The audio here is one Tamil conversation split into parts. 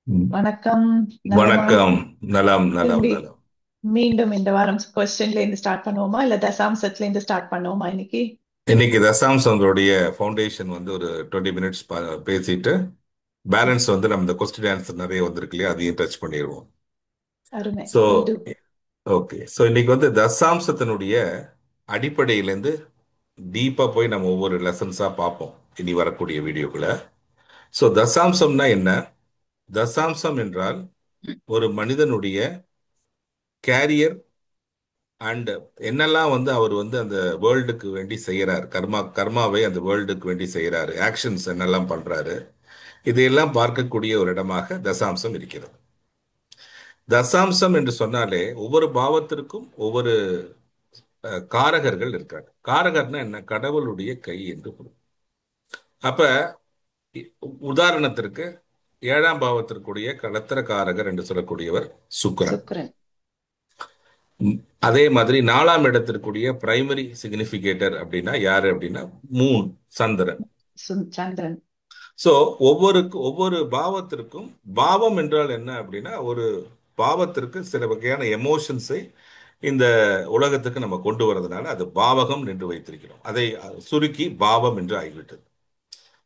ம். வணக்கம். நலமா? வணக்கம். நலம், நலம், திரும்பி நலம். மீண்டும் இந்த வாரம் கொஸ்டின்ல இருந்து ஸ்டார்ட் பண்ணுவோமா இல்ல தசாம்சத்துல இருந்து ஸ்டார்ட் பண்ணுவோமா இன்னைக்கு? இன்னைக்கு தசாம்சங்களுடைய ஃபவுண்டேஷன் வந்து ஒரு 20 மினிட்ஸ் பேசிட்டு பேலன்ஸ் வந்து நம்ம இந்த கொஸ்டின் ஆன்சர் நிறைய வந்திருக்கு இல்லையா, அதையும் டச் பண்ணிடுவோம். அருமை. So will do. Okay, so இன்னைக்கு வந்து தசாம்சத்தினுடைய அடிப்படையிலேருந்து டீப்பாக போய் நம்ம ஒவ்வொரு லெசன்ஸாக பார்ப்போம் இனி வரக்கூடிய வீடியோக்குள்ள. ஸோ தசாம்சம்னா என்ன? தசாம்சம் என்றால் ஒரு மனிதனுடைய கேரியர் அண்ட் என்னெல்லாம் வந்து அவர் வந்து அந்த வேர்ல்டுக்கு வேண்டி செய்யறாரு, கர்மாவை அந்த வேர்ல்டுக்கு வேண்டி செய்யறாரு, ஆக்ஷன்ஸ் என்னெல்லாம் பண்றாரு, இதையெல்லாம் பார்க்கக்கூடிய ஒரு இடமாக தசாம்சம் இருக்கிறது. தசாம்சம் என்று சொன்னாலே ஒவ்வொரு பாவத்திற்கும் ஒவ்வொரு காரகர்கள் இருக்காங்க. காரகர்னா என்ன? கடவுளுடைய கை என்று பொருள். அப்ப இ- உதாரணத்திற்கு ஏழாம் பாவத்திற்குரிய களத்திர காரகர் என்று சொல்லக்கூடியவர் சுக்கிரன். சுக்கிரன். ம், அதே மாதிரி நாலாம் இடத்திற்குரிய பிரைமரி சிக்னிபிகேட்டர் அப்படின்னா யாரு அப்படின்னா மூன், சந்திரன். சந்திரன். சோ ஒவ்வொரு பாவத்திற்கும், பாவம் என்றால் என்ன அப்படின்னா ஒரு பாவத்திற்கு சில வகையான எமோஷன்ஸை இந்த உலகத்துக்கு நம்ம கொண்டு வரதுனால அது பாவகம் என்று வைத்திருக்கிறோம். அதை சுருக்கி பாவம் என்று ஆகிவிட்டது.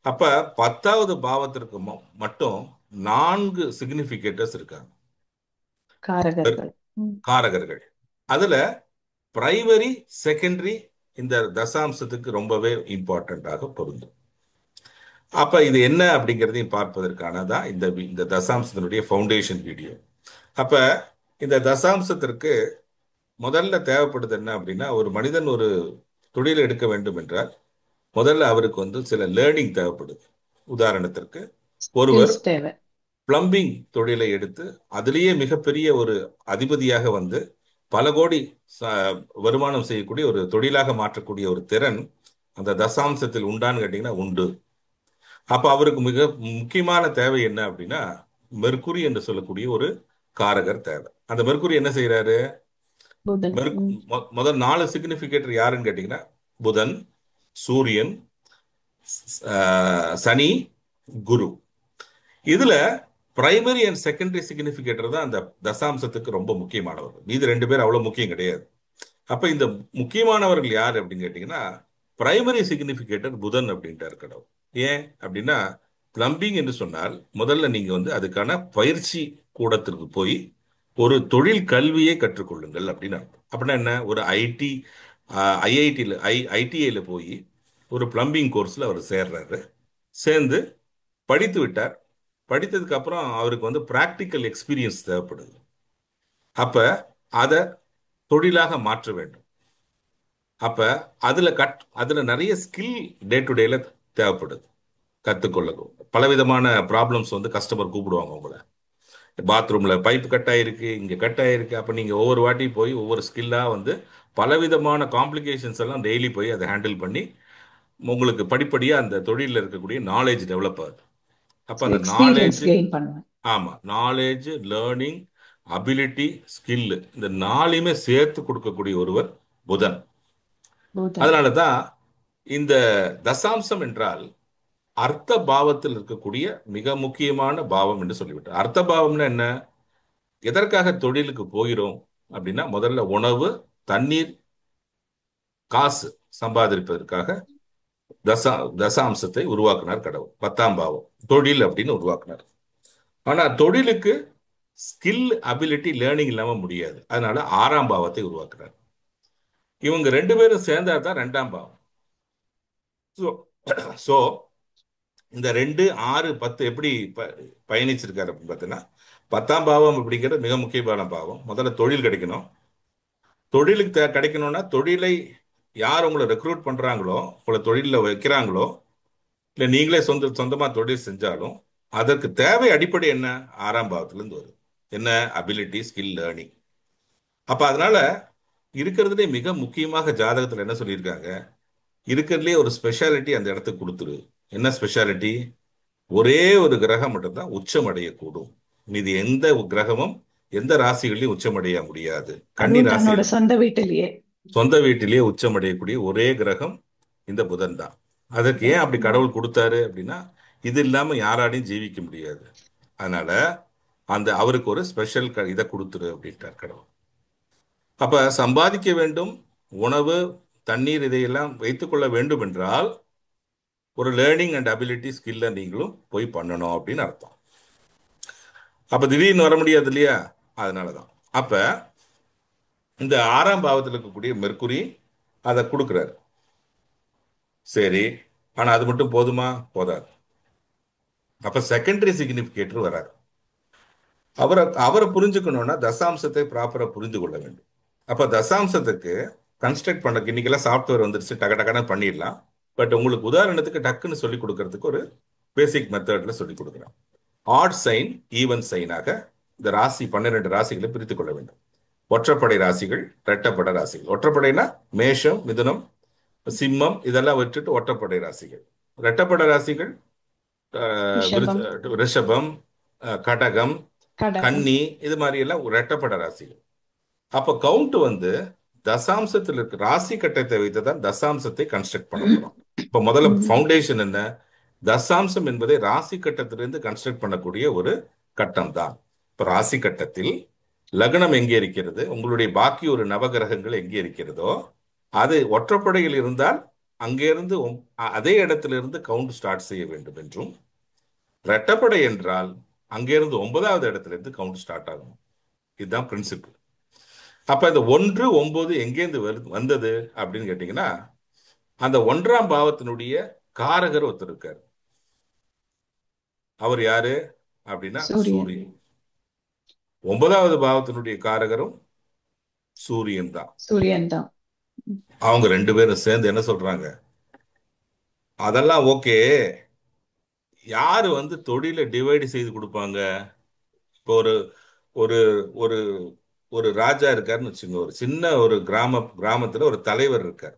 அப்ப 10வது பாவத்திற்கு மட்டும் 4 சிக்னிபிகேட்டர்ஸ் இருக்காங்க, காரகர்கள். ம். காரகர்கள். அதுல பிரைமரி, செகண்டரி இந்த தசாம்சத்துக்கு ரொம்பவே இம்பார்ட்டண்டாக பொருந்தும். அப்ப இது என்ன அப்படிங்கிறதையும் பார்ப்பதற்கானதான் இந்த தசாம்சத்தினுடைய ஃபவுண்டேஷன் வீடியோ. அப்ப இந்த தசாம்சத்திற்கு முதல்ல தேவைப்படுது என்ன அப்படின்னா, ஒரு மனிதன் ஒரு தொழில் எடுக்க வேண்டும் என்றால் முதல்ல அவருக்கு வந்து சில லேர்னிங் தேவைப்படுது. உதாரணத்திற்கு ஒருவர் ஸ்கில்ஸ் தேவை. பிளம்பிங் தொழிலை எடுத்து அதிலேயே மிகப்பெரிய ஒரு அதிபதியாக வந்து பல கோடி ச- வருமானம் செய்யக்கூடிய ஒரு தொழிலாக மாற்றக்கூடிய ஒரு திறன் அந்த தசாம்சத்தில் உண்டான்னு கேட்டீங்கன்னா உண்டு. அப்ப அவருக்கு மிக முக்கியமான தேவை என்ன அப்படின்னா மெர்க்குரி என்று சொல்லக்கூடிய ஒரு காரகர் தேவை. அந்த மெர்க்குரி என்ன செய்யறாரு? புதன். ம். முதல் 4 சிக்னிபிகேட்டர் யாருன்னு கேட்டீங்கன்னா புதன், சூரியன், சனி, குரு. இதுல பிரைமரி அண்ட் செகண்டரி சிக்னிபிகேட்டர் தான் அந்த தசாம்சத்துக்கு ரொம்ப முக்கியமானவர்கள். மீது 2 பேர் அவ்வளவு முக்கியம் கிடையாது. அப்ப இந்த முக்கியமானவர்கள் யார் அப்படின்னு கேட்டீங்கன்னா பிரைமரி சிக்னிபிகேட்டர் புதன் அப்படின்ட்டு இருக்கணும். ஏன் அப்படின்னா பிளம்பிங் என்று சொன்னால் முதல்ல நீங்க வந்து அதுக்கான பயிற்சி கூடத்திற்கு போய் ஒரு தொழில் கல்வியை கற்றுக்கொள்ளுங்கள் அப்படின்னு அர்த்தம். அப்படின்னா என்ன? ஒரு ஐஐடியில் ஐடிஐல போய் ஒரு பிளம்பிங் கோர்ஸ்ல அவர் சேர்றாரு. சேர்ந்து படித்து விட்டார். படித்ததுக்கு அப்புறம் அவருக்கு வந்து பிராக்டிக்கல் எக்ஸ்பீரியன்ஸ் தேவைப்படுது. அப்ப அதை தொழிலாக மாற்ற வேண்டும். அப்ப அதுல நிறைய ஸ்கில் டே டு டேல தேவைப்படுது. கத்துக்கொள்ள பலவிதமான ப்ராப்ளம்ஸ் வந்து கஸ்டமர் கூப்பிடுவாங்க உங்களை. பாத்ரூம்ல பைப் கட் ஆயிருக்கு, இங்க கட் ஆயிருக்கு. அப்ப நீங்க ஒவ்வொரு வாட்டி போய் ஒவ்வொரு ஸ்கில்லா வந்து பலவிதமான காம்ப்ளிகேஷன்ஸ் எல்லாம் டெய்லி போய் அதை ஹேண்டில் பண்ணி உங்களுக்கு படிப்படியா அந்த தொழிலில் இருக்கக்கூடிய நாலேஜ் டெவலப் ஆகுது. அப்ப அந்த எக்ஸ்பீரியன்ஸ் நாலேஜ், கெயின் பண்ணுவேன். ஆமா, நாலேஜ், லேர்னிங், அபிலிட்டி, ஸ்கில், இந்த நாளையுமே சேர்த்து கொடுக்கக்கூடிய ஒருவர் புதன். புதன். அதனால தான் இந்த தசாம்சம் என்றால் அர்த்த பாவத்தில் இருக்கக்கூடிய மிக முக்கியமான பாவம் என்று சொல்லிவிட்டார். அர்த்த பாவம்னா என்ன? எதற்காக தொழிலுக்கு போகிறோம் அப்படின்னா முதல்ல உணவு, தண்ணீர், காசு சம்பாதிப்பதற்காக தசா தசாம்சத்தை உருவாக்குனார் கடவுள். 10ஆம் பாவம் தொழில் அப்படின்னு உருவாக்குனார். ஆனா தொழிலுக்கு ஸ்கில், அபிலிட்டி, லேர்னிங் இல்லாம முடியாது. அதனால 6ஆம் பாவத்தை உருவாக்குறார். இவங்க 2 பேரும் சேர்ந்தா தான் 2ஆம் பாவம். ஸோ ஸோ இந்த 2, 6, 10 எப்படி பயணிச்சிருக்காரு அப்படின்னு பார்த்தீங்கன்னா 10ஆம் பாவம் அப்படிங்கிறது மிக முக்கியமான பாவம். முதல்ல தொழில் கிடைக்கணும். தொழிலுக்கு கிடைக்கணும்னா தொழிலை யார் உங்களை ரெக்ரூட் பண்றாங்களோ, உங்களை தொழிலில் வைக்கிறாங்களோ, இல்லை நீங்களே சொந்தமா தொழில் செஞ்சாலும் அதற்கு தேவை அடிப்படை என்ன? 6ஆம் பாவத்துல இருந்து வருது. என்ன? Ability, skill, learning. அப்ப அதனால இருக்கிறதுலே மிக முக்கியமாக ஜாதகத்துல என்ன சொல்லியிருக்காங்க? இருக்கிறதுலே ஒரு ஸ்பெஷாலிட்டி அந்த இடத்துக்கு கொடுத்துரு. என்ன ஸ்பெஷாலிட்டி? ஒரே ஒரு கிரகம் மட்டும்தான் உச்சம் அடையக்கூடும். மீதி எந்த கிரகமும் எந்த ராசிகளையும் உச்சமடைய முடியாது. கன்னி அதுவும் தன்னோட ராசியில சொந்த வீட்டிலேயே. சொந்த வீட்டிலேயே உச்சமடையக்கூடிய ஒரே கிரகம் இந்த புதன் தான். அதற்கு புதன். ஏன் அப்படி ம். கடவுள் கொடுத்தாரு அப்படின்னா இது இல்லாம யாராலையும் ஜீவிக்க முடியாது. அதனால அந்த அவருக்கு ஒரு ஸ்பெஷல் இதை கொடுத்துரு அப்படின்ட்டார் கடவுள். அப்ப சம்பாதிக்க வேண்டும், உணவு, தண்ணீர் இதையெல்லாம் வைத்துக்கொள்ள வேண்டும் என்றால் ஒரு லேர்னிங் அண்ட் அபிலிட்டி ஸ்கில்ல நீங்களும் போய் பண்ணணும் அப்படின்னு அர்த்தம். அப்ப திடீர்னு வர முடியாது இல்லையா? அதனாலதான் அப்ப இந்த 6ஆம் பாவத்தில் இருக்கக்கூடிய மெர்க்குரி அதை கொடுக்குறாரு. சரி, ஆனா அது மட்டும் போதுமா? போதாது. அப்ப செகண்டரி சிக்னிபிகேட்டர் வராரு. அவரை அவரை புரிஞ்சுக்கணும்னா தசாம்சத்தை ப்ராப்பரா புரிந்து கொள்ள வேண்டும். அப்ப தசாம்சத்துக்கு கன்ஸ்ட்ரக்ட் பண்ண இன்னைக்கெல்லாம் சாஃப்ட்வேர் வந்துருச்சு, டக டக்குன்னு பண்ணிடலாம். பட் உங்களுக்கு உதாரணத்துக்கு டக்குன்னு சொல்லி கொடுக்கறதுக்கு ஒரு பேசிக் மெத்தட்ல சொல்லி கொடுக்குறேன். ஆட் சைன், ஈவன் சைனாக இந்த ராசி 12 ராசிகளை பிரித்துக் கொள்ள வேண்டும். ஒற்றைப்படை ராசிகள், இரட்டைப்படை ராசிகள். ஒற்றைப்படைனா மேஷம், மிதுனம், சிம்மம் இதெல்லாம் விட்டுட்டு ஒற்றைப்படை ராசிகள். இரட்டைப்படை ராசிகள் ரிஷபம், ரிஷபம், கடகம், கடகம். கன்னி, இது மாதிரி எல்லாம் இரட்டைப்படை ராசிகள். அப்ப கவுண்ட் வந்து தசாம்சத்தில் இருக்கு ராசி கட்டத்தை வைத்து தான் தசாம்சத்தை கன்ஸ்ட்ரக்ட் பண்ண போறோம். இப்ப முதல்ல ஃபவுண்டேஷன் என்ன? தசாம்சம் என்பதை ராசி கட்டத்திலிருந்து கன்ஸ்ட்ரக்ட் பண்ணக்கூடிய ஒரு கட்டம் தான். இப்ப ராசி கட்டத்தில் லக்னம் எங்கே இருக்கிறது, உங்களுடைய பாக்கி ஒரு நவகிரகங்கள் எங்கே இருக்கிறதோ அது ஒற்றைப்படையில் இருந்தால் அங்கிருந்து அதே இடத்திலிருந்து கவுண்ட் ஸ்டார்ட் செய்ய வேண்டும் என்றும், இரட்டைப்படை என்றால் அங்கிருந்து 9வது இடத்திலிருந்து கவுண்ட் ஸ்டார்ட் ஆகும். இதுதான் பிரின்சிபிள். அப்ப இந்த 1, 9 எங்கேருந்து வந்தது அப்படின்னு கேட்டீங்கன்னா, அந்த 1ஆம் பாவத்தினுடைய காரகர் ஒருத்தர் இருக்கார். அவர் யாரு அப்படின்னா சூரியன். சூரியன். 9வது பாவத்தினுடைய காரகரும் சூரியன் தான். சூரியன் தான். அவங்க 2 பேரும் சேர்ந்து என்ன சொல்றாங்க? அதெல்லாம் ஓகே, யாரு வந்து தொழிலை டிவைடு செய்து கொடுப்பாங்க? இப்போ ஒரு ஒரு ஒரு ஒரு ராஜா இருக்காருன்னு வச்சுங்க, ஒரு சின்ன ஒரு கிராமத்துல ஒரு தலைவர் இருக்கார்.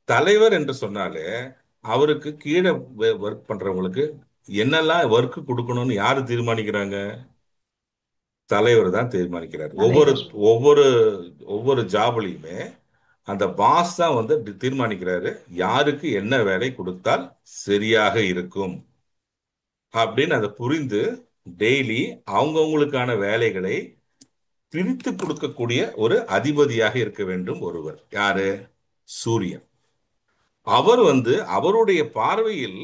தலைவர் என்று சொன்னாலே அவருக்கு கீழே ஒர்க் பண்றவங்களுக்கு என்னெல்லாம் ஒர்க் கொடுக்கணும்னு யாரு தீர்மானிக்கிறாங்க? தலைவர் தான் தீர்மானிக்கிறார். ஒவ்வொரு தலைவர். ஒவ்வொரு ஒவ்வொரு ஜாப்லையுமே அந்த பாஸ் தான் வந்து தீர்மானிக்கிறாரு யாருக்கு என்ன வேலை கொடுத்தால் சரியாக இருக்கும் அப்படின்னு அதை புரிந்து டெய்லி அவங்கவுங்களுக்கான வேலைகளை பிரித்து கொடுக்கக்கூடிய ஒரு அதிபதியாக இருக்க வேண்டும் ஒருவர். யாரு? சூரியன். அவர் வந்து அவருடைய பார்வையில்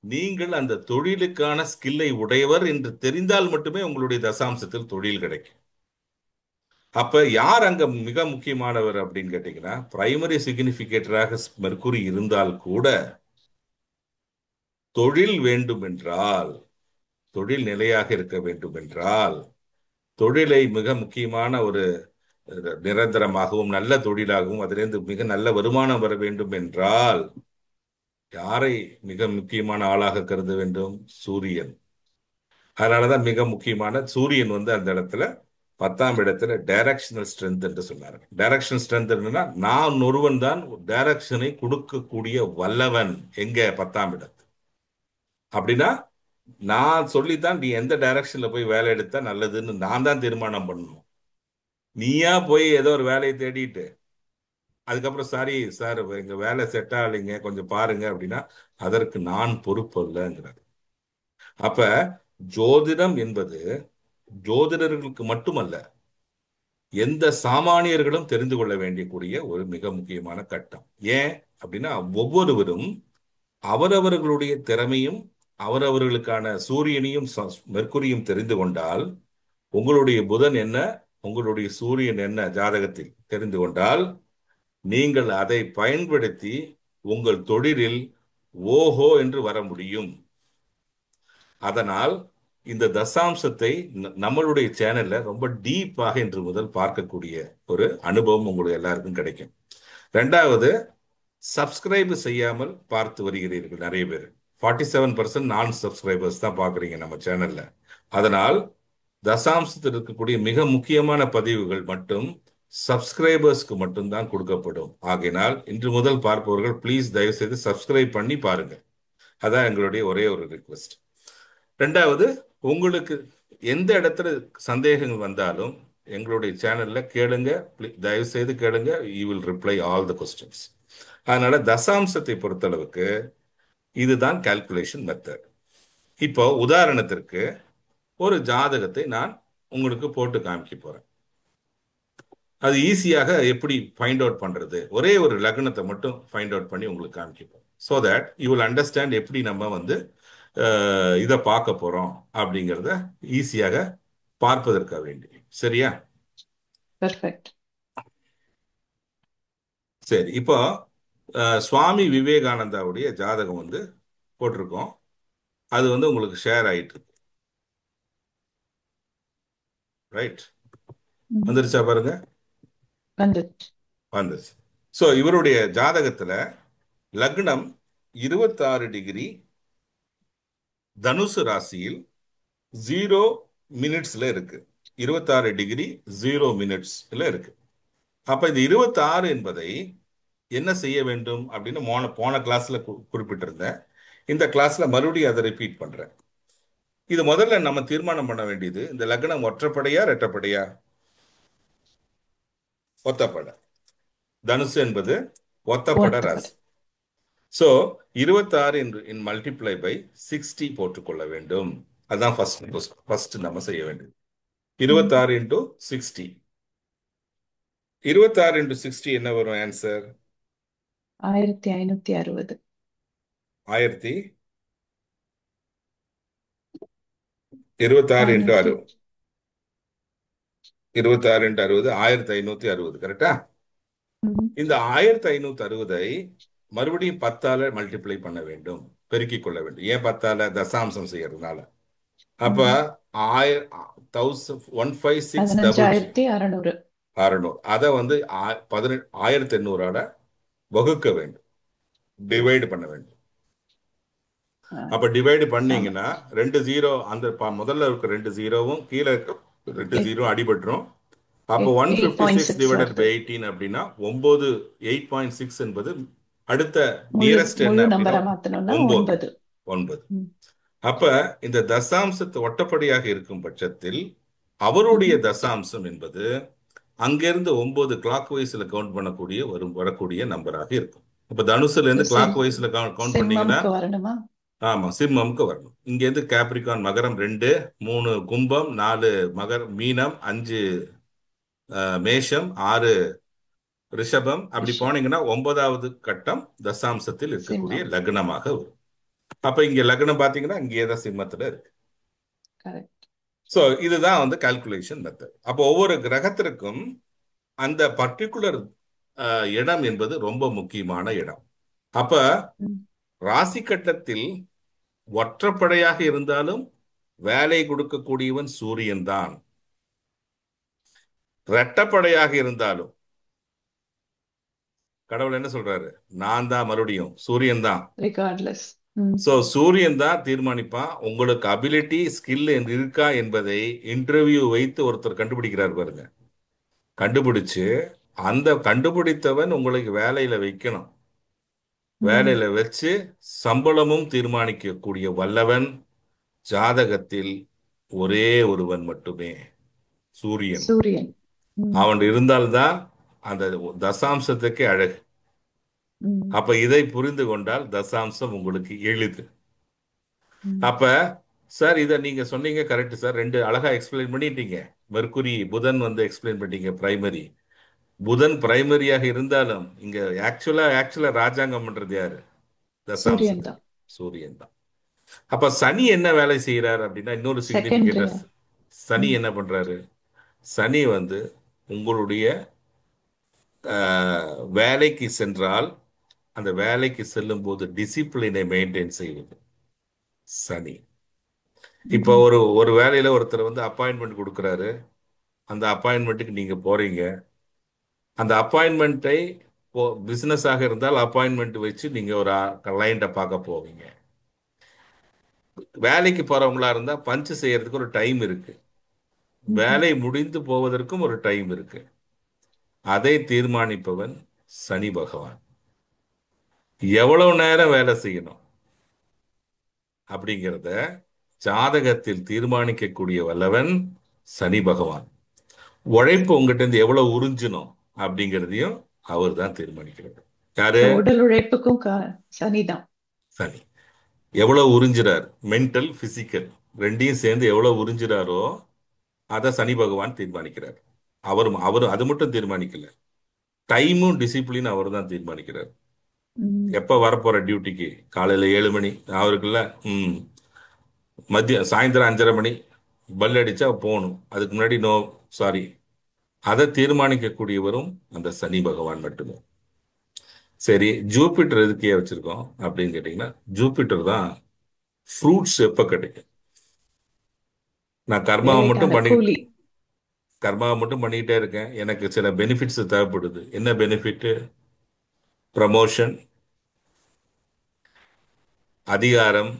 நீங்கள் அந்த தொழிலுக்கான ஸ்கில்லை உடையவர் என்று தெரிந்தால் மட்டுமே உங்களுடைய தசாம்சத்தில் தொழில் கிடைக்கும். அப்ப யார் அங்க மிக முக்கியமானவர் அப்படின்னு கேட்டீங்கன்னா, பிரைமரி சிக்னிபிகேட்டராக மெர்க்குரி இருந்தால் கூட தொழில் வேண்டும் என்றால், தொழில் நிலையாக இருக்க வேண்டும் என்றால், தொழிலை மிக முக்கியமான ஒரு நிரந்தரமாகவும் நல்ல தொழிலாகவும் அதிலிருந்து மிக நல்ல வருமானம் வர வேண்டும் என்றால் யாரை மிக முக்கியமான ஆளாக கருத வேண்டும்? சூரியன். அதனாலதான் மிக முக்கியமான சூரியன் வந்து அந்த இடத்துல 10ஆம் இடத்துல டைரக்ஷனல் ஸ்ட்ரென்த் என்று சொன்னார். டைரக்ஷன் ஸ்ட்ரென்த் என்னன்னா, நான் ஒருவன் தான் டைரக்ஷனை கொடுக்கக்கூடிய வல்லவன். எங்க? 10ஆம் இடத்து. அப்படின்னா நான் சொல்லித்தான் நீ எந்த டைரக்ஷன்ல போய் வேலை எடுத்தா நல்லதுன்னு நான் தான் தீர்மானம் பண்ணணும். நீயா போய் ஏதோ ஒரு வேலையை தேடிட்டு அதுக்கப்புறம் சாரி சார் எங்க வேலை செட் ஆகலைங்க கொஞ்சம் பாருங்க அப்படின்னா அதற்கு நான் பொறுப்பு இல்லைங்கிறார். அப்ப ஜோதிடம் என்பது ஜோதிடர்களுக்கு மட்டுமல்ல, எந்த சாமானியர்களும் தெரிந்து கொள்ள வேண்டியக்கூடிய ஒரு மிக முக்கியமான கட்டம். ஏன் அப்படின்னா ஒவ்வொருவரும் அவரவர்களுடைய திறமையும் அவரவர்களுக்கான சூரியனையும் மெர்க்குரியும் தெரிந்து கொண்டால், உங்களுடைய புதன் என்ன, உங்களுடைய சூரியன் என்ன ஜாதகத்தில் தெரிந்து கொண்டால் நீங்கள் அதை பயன்படுத்தி உங்கள் தொழிலில் ஓஹோ என்று வர முடியும். அதனால் இந்த தசாம்சத்தை நம்மளுடைய சேனல்ல ரொம்ப டீப்பாக இன்று முதல் பார்க்கக்கூடிய ஒரு அனுபவம் உங்களுக்கு எல்லாருக்கும் கிடைக்கும். ரெண்டாவது, சப்ஸ்கிரைப் செய்யாமல் பார்த்து வருகிறீர்கள் நிறைய பேர். 47% நான் சப்ஸ்கிரைபர்ஸ் தான் பார்க்குறீங்க நம்ம சேனல்ல. அதனால் தசாம்சத்தில் இருக்கக்கூடிய மிக முக்கியமான பதிவுகள் மட்டும் சப்ஸ்கிரைபர்ஸ்க்கு மட்டும்தான் கொடுக்கப்படும். ஆகையினால் இன்று முதல் பார்ப்பவர்கள் ப்ளீஸ் தயவு செய்து சப்ஸ்கிரைப் பண்ணி பாருங்க. அதான் எங்களுடைய ஒரே ஒரு ரிக்வெஸ்ட். ரெண்டாவது, உங்களுக்கு எந்த இடத்துல சந்தேகங்கள் வந்தாலும் எங்களுடைய சேனல்ல கேளுங்க, தயவு செய்து கேளுங்க. You will reply all the questions. அதனால தசாம்சத்தை பொறுத்தளவுக்கு இதுதான் கால்குலேஷன் மெத்தட். இப்போ உதாரணத்திற்கு ஒரு ஜாதகத்தை நான் உங்களுக்கு போட்டு காமிக்க போறேன். அது ஈஸியாக எப்படி ஃபைண்ட் அவுட் பண்றது, ஒரே ஒரு லக்னத்தை மட்டும் ஃபைண்ட் அவுட் பண்ணி உங்களுக்கு காமிக்க போறேன். So that you will understand எப்படி நம்ம வந்து இதை பார்க்க போறோம் அப்படிங்கிறத ஈஸியாக பார்ப்பதற்காக வேண்டி. சரியா? பெர்ஃபெக்ட். சரி, இப்போ சுவாமி விவேகானந்தாவுடைய ஜாதகம் வந்து போட்டிருக்கோம். அது வந்து உங்களுக்கு ஷேர் ஆயிட்டு இருக்கு. ரைட்? வந்துருச்சா பாருங்க. வந்துச்சு. வந்துருச்சு. ஸோ இவருடைய ஜாதகத்துல லக்னம் 26 டிகிரி தனுசு ராசியில் 0 மினிட்ஸ்ல இருக்கு. 26 டிகிரி 0 மினிட்ஸ்ல இருக்கு. அப்ப இந்த 26 என்பதை என்ன செய்ய வேண்டும் அப்படின்னு போன கிளாஸ்ல குறிப்பிட்டிருந்தேன். இந்த கிளாஸ்ல மறுபடியும் அதை ரிப்பீட் பண்றேன். இது முதல்ல நம்ம தீர்மானம் பண்ண வேண்டியது, இந்த லக்னம் ஒற்றைப்படையா இரட்டைப்படையா? ஒத்தப்படை. தனுசு என்பது ஒத்தப்படை ஒத்தப்படை. ராசி. ஸோ 26 இன் மல்டிப்ளை பை 60 போட்டுக்கொள்ள வேண்டும். அதுதான் ஃபர்ஸ்ட் நம்ம செய்ய வேண்டியது. 26 இன்டூ 60. 26 இன்டூ 60 என்ன வரும் ஆன்சர்? 1560. 26 இன்டூ 500. 60. 26 இன்டூ 60 1560. கரெக்டா? இந்த 1560ஐ மறுபடியும் 10ஆல மல்டிப்ளை பண்ண வேண்டும், பெருக்கிக் கொள்ள வேண்டும். ஏன் 10ஆல? தசாம்சம் செய்யறதுனால. அப்ப 15666 15600. 600 அதை வந்து 1800ஆல வகுக்க வேண்டும், டிவைடு பண்ண வேண்டும். அப்ப டிவைடு சம பண்ணீங்கன்னா 2 0, அந்த முதல்ல இருக்க 2 0வும் கீழே இருக்க 2 0 அடிபட்டுரும். அப்போ 156 8.6 டிவைடட் பை வருது. 18 அப்படின்னா 9. 8.6 என்பது அடுத்த முழு நியரஸ்ட் என்ன முழு அப்படின்னா நம்பரை மாத்தணும்னா 9. 9. 9. அப்ப இந்த தசாம்சத்தை ஒட்டப்படியாக இருக்கும் பட்சத்தில் அவருடைய தசாம்சம் என்பது அங்கிருந்து 9 கிளாக் வைஸ்ல கவுண்ட் பண்ணக்கூடிய வரக்கூடிய நம்பராக இருக்கும். இப்ப தனுசுல இருந்து கிளாக் வைஸ்ல கவுண்ட் பண்ணீங்கன்னா, சிம்மம்க்கு வரணுமா? ஆமா, சிம்மம்க்கு வரணும். இங்க இருந்து கேப்ரிகான் மகரம் 2, 3 கும்பம், 4 மீனம், 5 மேஷம், 6 ரிஷபம், அப்படி ரிஷப். போனீங்கன்னா 9வது கட்டம் தசாம்சத்தில் இருக்கக்கூடிய சிம்மம். லக்னமாக வரும். அப்ப இங்க லக்னம் பாத்தீங்கன்னா இங்கே தான் சிம்மத்துல இருக்கு. கரெக்ட். ஸோ இதுதான் வந்து கால்குலேஷன் மெத்தட். அப்போ ஒவ்வொரு கிரகத்திற்கும் அந்த பர்டிகுலர் இடம் என்பது ரொம்ப முக்கியமான இடம். அப்ப ராசி கட்டத்தில் ஒற்றைப்படையாக இருந்தாலும் வேலை கொடுக்கக்கூடியவன் சூரியன் தான். இரட்டைப்படையாக இருந்தாலும் கடவுள் என்ன சொல்றாரு? நான் தான், மறுபடியும் சூரியன் தான். ரிகார்ட்லெஸ். ஸோ சூரியன் தான் தீர்மானிப்பான் உங்களுக்கு அபிலிட்டி ஸ்கில் இருக்கா என்பதை. இன்டர்வியூ வைத்து ஒருத்தர் கண்டுபிடிக்கிறார் பாருங்க. கண்டுபிடிச்சு அந்த கண்டுபிடித்தவன் உங்களுக்கு வேலையில வைக்கணும். வேலையில வச்சு சம்பளமும் தீர்மானிக்கக்கூடிய வல்லவன் ஜாதகத்தில் ஒரே ஒருவன் மட்டுமே, சூரியன். சூரியன். அவன் இருந்தால்தான் அந்த தசாம்சத்துக்கே அழகு. அப்ப இதை புரிந்து கொண்டால் தசாம்சம் உங்களுக்கு எளிது. அப்ப சார் இதை நீங்க சொன்னீங்க, கரெக்ட் சார், 2 அழகா எக்ஸ்பிளைன் பண்ணிட்டீங்க. மெர்க்குரி புதன் வந்து எக்ஸ்பிளைன் பண்ணிட்டீங்க, பிரைமரி. புதன் பிரைமரியாக இருந்தாலும் இங்க ஆக்சுவலா ராஜாங்கம் பண்றது யாரு? சூரியன் தசாம்சத்துக்கு தான். சூரியன் தான். அப்ப சனி என்ன வேலை செய்யறாரு அப்படின்னா, இன்னொரு செகண்ட்ரியா. சிக்னிபிகேட்டர். சனி என்ன பண்றாரு? சனி வந்து உங்களுடைய வேலைக்கு சென்றால் அந்த வேலைக்கு செல்லும் போது டிசிப்ளினை மெயின்டைன் செய்வது சனி. இப்போ ஒரு ஒரு வேலையில ஒருத்தர் வந்து அப்பாயின்மெண்ட் கொடுக்குறாரு. அந்த அப்பாயின்மெண்ட்டுக்கு நீங்க போறீங்க. அந்த அப்பாயின்மெண்ட்டை பிசினஸ் ஆக இருந்தால் அப்பாயின்மெண்ட் வச்சு நீங்க ஒரு கிளைண்ட்டை பார்க்க போவீங்க. வேலைக்கு போறவங்களா இருந்தா பஞ்ச் செய்யறதுக்கு ஒரு டைம் இருக்கு. வேலை முடிந்து போவதற்கும் ஒரு டைம் இருக்கு. அதை தீர்மானிப்பவன் சனி பகவான். எவ்வளவு நேரம் வேலை செய்யணும் அப்படிங்கிறத ஜாதகத்தில் தீர்மானிக்கக்கூடிய வல்லவன் சனி பகவான். உழைப்பு உங்ககிட்ட இருந்து எவ்வளவு உறிஞ்சணும் அப்படிங்கிறதையும் அவர் தான் தீர்மானிக்கிறார். யாரு? உடல் உழைப்புக்கும் சனிதான். சனி. எவ்வளவு உறிஞ்சுறார்? மென்டல், பிசிக்கல் ரெண்டையும் சேர்ந்து எவ்வளவு உறிஞ்சுறாரோ அதை சனி பகவான் தீர்மானிக்கிறார். அவர் அது மட்டும் தீர்மானிக்கல, டைமும் டிசிப்ளின் அவர் தான் தீர்மானிக்கிறார். ம். எப்ப வரப்போற டியூட்டிக்கு, காலையில 7 மணி அவருக்குள்ள, ம் மதியம் சாயந்தரம் 5:30 மணி பல் அடிச்சா போகணும், அதுக்கு முன்னாடி நோ, சாரி. அதை தீர்மானிக்கக்கூடியவரும் அந்த சனி பகவான் மட்டுமே. சரி, ஜூபிட்டர் எதுக்கே வச்சிருக்கோம் அப்படின்னு கேட்டீங்கன்னா, ஜூபிட்டர் தான் ஃப்ரூட்ஸ் எப்ப கிடைக்கும். நான் வேலைக்கான கூலி. கர்மாவை மட்டும் பண்ணிக்கிட்டே இருக்கேன், எனக்கு சில பெனிஃபிட்ஸ் தேவைப்படுது. என்ன பெனிஃபிட்? ப்ரமோஷன், அதிகாரம்,